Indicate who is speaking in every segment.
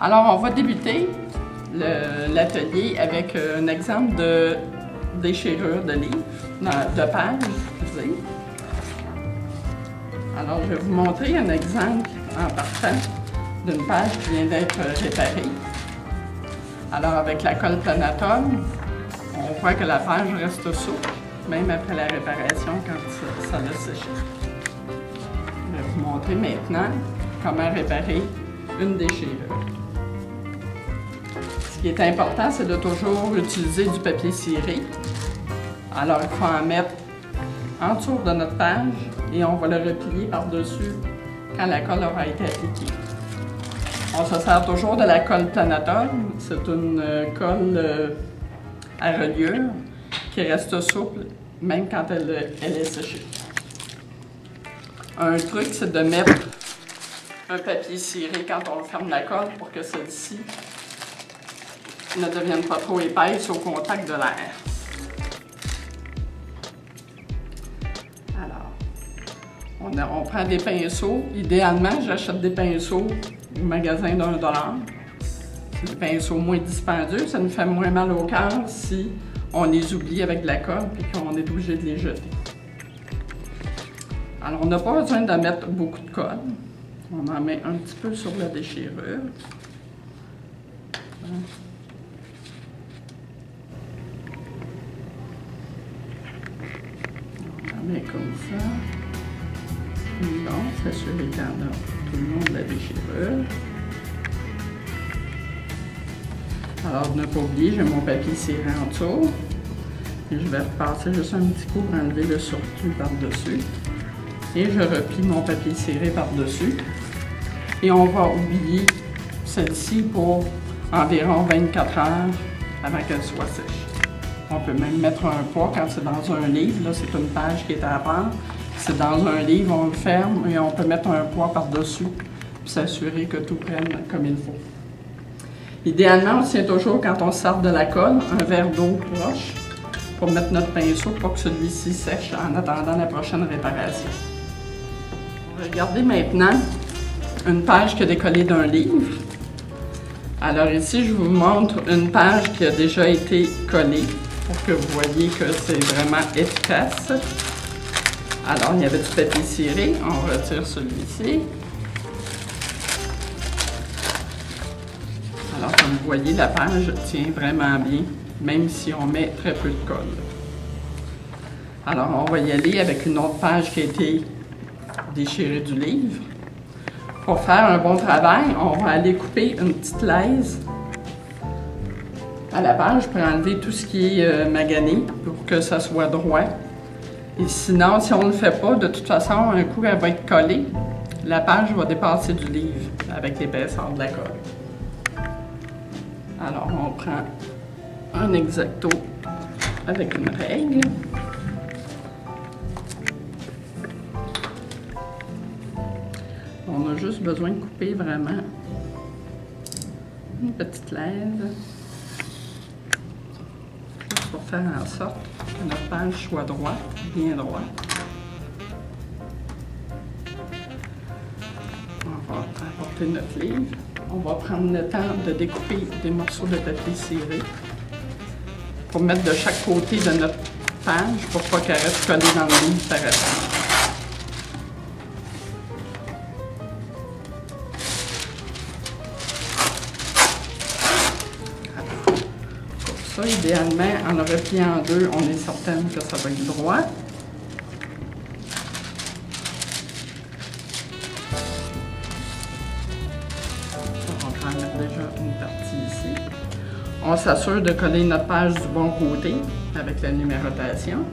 Speaker 1: Alors, on va débuter l'atelier avec un exemple de déchirure de livre, de page, excusez. Alors, je vais vous montrer un exemple en partant d'une page qui vient d'être réparée. Alors, avec la colle Planatome, on voit que la page reste souple, même après la réparation quand ça l'a séché. Je vais vous montrer maintenant comment réparer une déchirure. Ce qui est important, c'est de toujours utiliser du papier ciré. Alors, il faut en mettre en dessous de notre page et on va le replier par-dessus quand la colle aura été appliquée. On se sert toujours de la colle Planatome. C'est une colle à reliure qui reste souple même quand elle est séchée. Un truc, c'est de mettre un papier ciré quand on ferme la colle pour que celle-ci ne devienne pas trop épaisse au contact de l'air. Alors, on prend des pinceaux. Idéalement, j'achète des pinceaux au magasin d'1 $. C'est des pinceaux moins dispendieux, ça nous fait moins mal au cœur si on les oublie avec de la colle et qu'on est obligé de les jeter. Alors, on n'a pas besoin de mettre beaucoup de colle. On en met un petit peu sur la déchirure. On en met comme ça. Bon, s'assurer qu'il y en a tout le long de la déchirure. Alors, ne pas oublier, j'ai mon papier ciré en dessous. Et je vais repasser juste un petit coup pour enlever le surplus par-dessus. Et je replie mon papier ciré par-dessus. Et on va oublier celle-ci pour environ 24 heures avant qu'elle soit sèche. On peut même mettre un poids quand c'est dans un livre. Là, c'est une page qui est à part. C'est dans un livre, on le ferme et on peut mettre un poids par-dessus pour s'assurer que tout prenne comme il faut. Idéalement, on tient toujours, quand on sort de la colle, un verre d'eau proche pour mettre notre pinceau pour que celui-ci sèche en attendant la prochaine réparation. Regardez maintenant une page qui a décollé d'un livre. Alors ici, je vous montre une page qui a déjà été collée pour que vous voyez que c'est vraiment efficace. Alors, il y avait du papier ciré, on retire celui-ci. Alors, comme vous voyez, la page tient vraiment bien, même si on met très peu de colle. Alors, on va y aller avec une autre page qui a été déchirée du livre. Pour faire un bon travail, on va aller couper une petite laise à la page pour enlever tout ce qui est magané pour que ça soit droit. Et sinon, si on ne le fait pas, de toute façon, un coup, elle va être collée. La page va dépasser du livre avec l'épaisseur de la colle. Alors, on prend un X-Acto avec une règle. On a juste besoin de couper vraiment une petite laise. Juste pour faire en sorte que notre page soit droite, bien droite. On va apporter notre livre. On va prendre le temps de découper des morceaux de papier ciré pour mettre de chaque côté de notre page pour pas qu'elle reste collée dans le livre par après. Ça, idéalement, en le repliant en deux, on est certaine que ça va être droit. On va en mettre déjà une partie ici. On s'assure de coller notre page du bon côté avec la numérotation.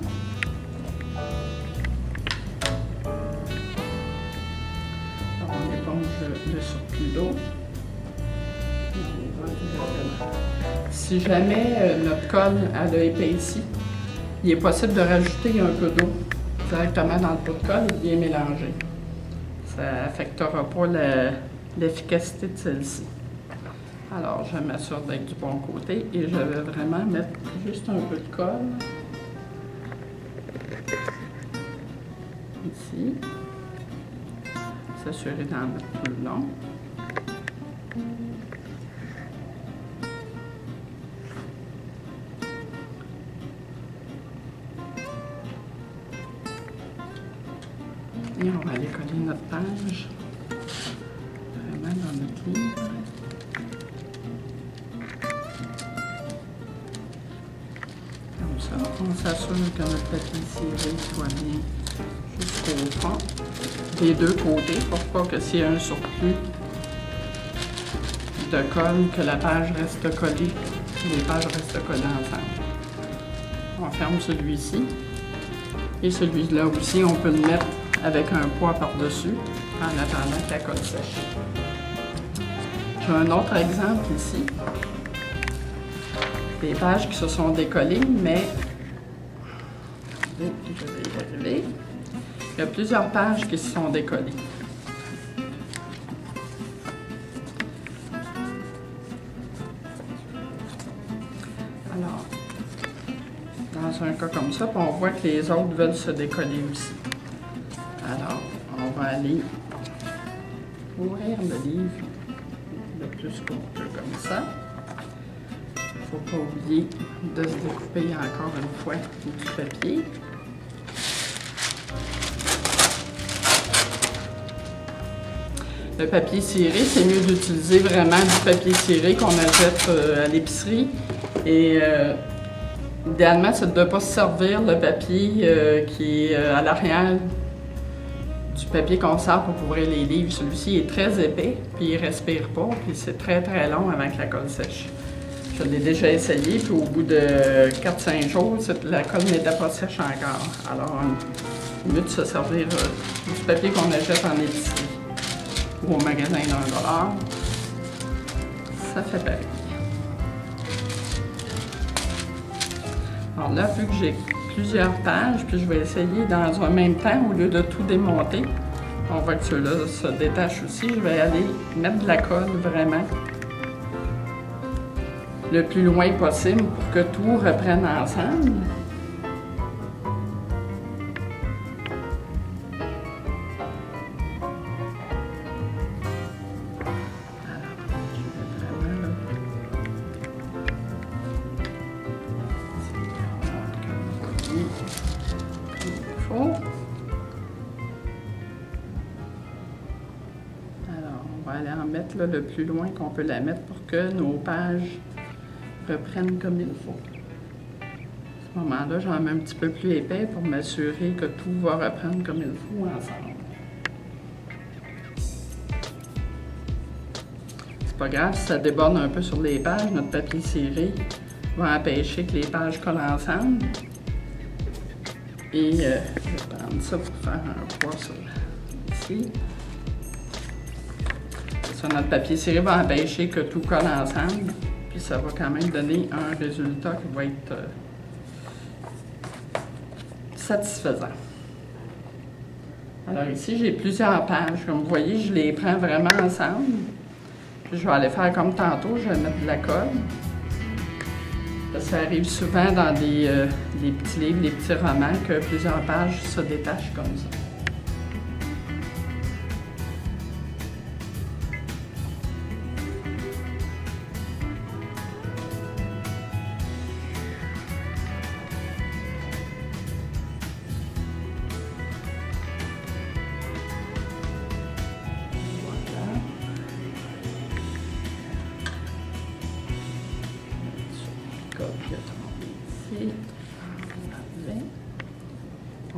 Speaker 1: On éponge le surplus d'eau. Si jamais notre colle a épaissi, il est possible de rajouter un peu d'eau directement dans le pot de colle et bien mélanger. Ça n'affectera pas l'efficacité de celle-ci. Alors, je m'assure d'être du bon côté et je vais vraiment mettre juste un peu de colle ici. S'assurer d'en mettre tout le long. Et on va aller coller notre page vraiment dans notre livre. Comme ça, on s'assure que notre papier ciré soit bien jusqu'au fond, des deux côtés, pour pas que s'il y a un surplus de colle, que la page reste collée, les pages restent collées ensemble. On ferme celui-ci. Et celui-là aussi, on peut le mettre avec un poids par-dessus en attendant que la colle sèche. J'ai un autre exemple ici. Des pages qui se sont décollées, mais je vais y arriver. Il y a plusieurs pages qui se sont décollées. Alors, dans un cas comme ça, on voit que les autres veulent se décoller aussi. Alors, on va aller ouvrir le livre le plus qu'on peut comme ça. Il ne faut pas oublier de se découper encore une fois du papier. Le papier ciré, c'est mieux d'utiliser vraiment du papier ciré qu'on achète à l'épicerie. Et idéalement, ça ne doit pas se servir le papier qui est à l'arrière du papier qu'on sert pour couvrir les livres. Celui-ci est très épais, puis il ne respire pas, puis c'est très très long avant que la colle sèche. Je l'ai déjà essayé, puis au bout de 4-5 jours, la colle n'était pas sèche encore. Alors, il est mieux de se servir du papier qu'on achète en épicerie ou au magasin d'$1. Ça fait pareil. Alors là, vu que j'ai plusieurs pages, puis je vais essayer dans un même temps, au lieu de tout démonter, on voit que ceux-là se détachent aussi, je vais aller mettre de la colle vraiment le plus loin possible pour que tout reprenne ensemble. Alors, on va aller en mettre là, le plus loin qu'on peut la mettre pour que nos pages reprennent comme il faut. À ce moment-là, j'en mets un petit peu plus épais pour m'assurer que tout va reprendre comme il faut ensemble. C'est pas grave si ça déborde un peu sur les pages, notre papier ciré va empêcher que les pages collent ensemble. Et je vais prendre ça pour faire un poids sur ici. Ça, notre papier ciré va empêcher que tout colle ensemble. Puis ça va quand même donner un résultat qui va être satisfaisant. Alors ici, j'ai plusieurs pages. Comme vous voyez, je les prends vraiment ensemble. Puis je vais aller faire comme tantôt, je vais mettre de la colle. Ça arrive souvent dans des petits livres, des petits romans, que plusieurs pages se détachent comme ça.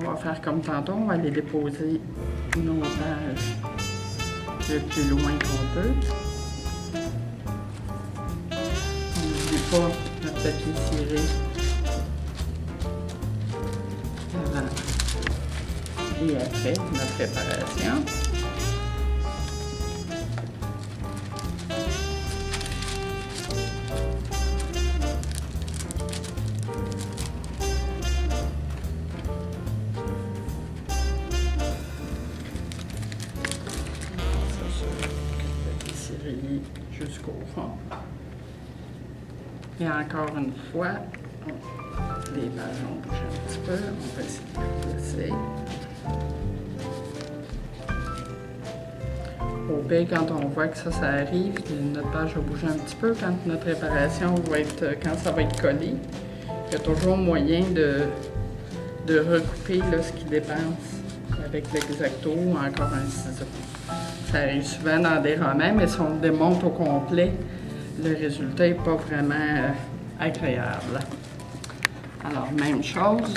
Speaker 1: On va faire comme tantôt, on va aller déposer nos pages le plus loin qu'on peut. On n'oublie pas notre papier ciré avant et après notre préparation. Jusqu'au fond. Et encore une fois, les pages ont bougé un petit peu. On va essayer de placer. Au pire, quand on voit que ça arrive, notre page va bouger un petit peu. Quand notre réparation va être, quand ça va être collé, il y a toujours moyen de recouper là, ce qui dépense la avec l'X-Acto ou encore un ciseau. Ça arrive souvent dans des romans, mais si on le démonte au complet, le résultat n'est pas vraiment agréable. Alors, même chose.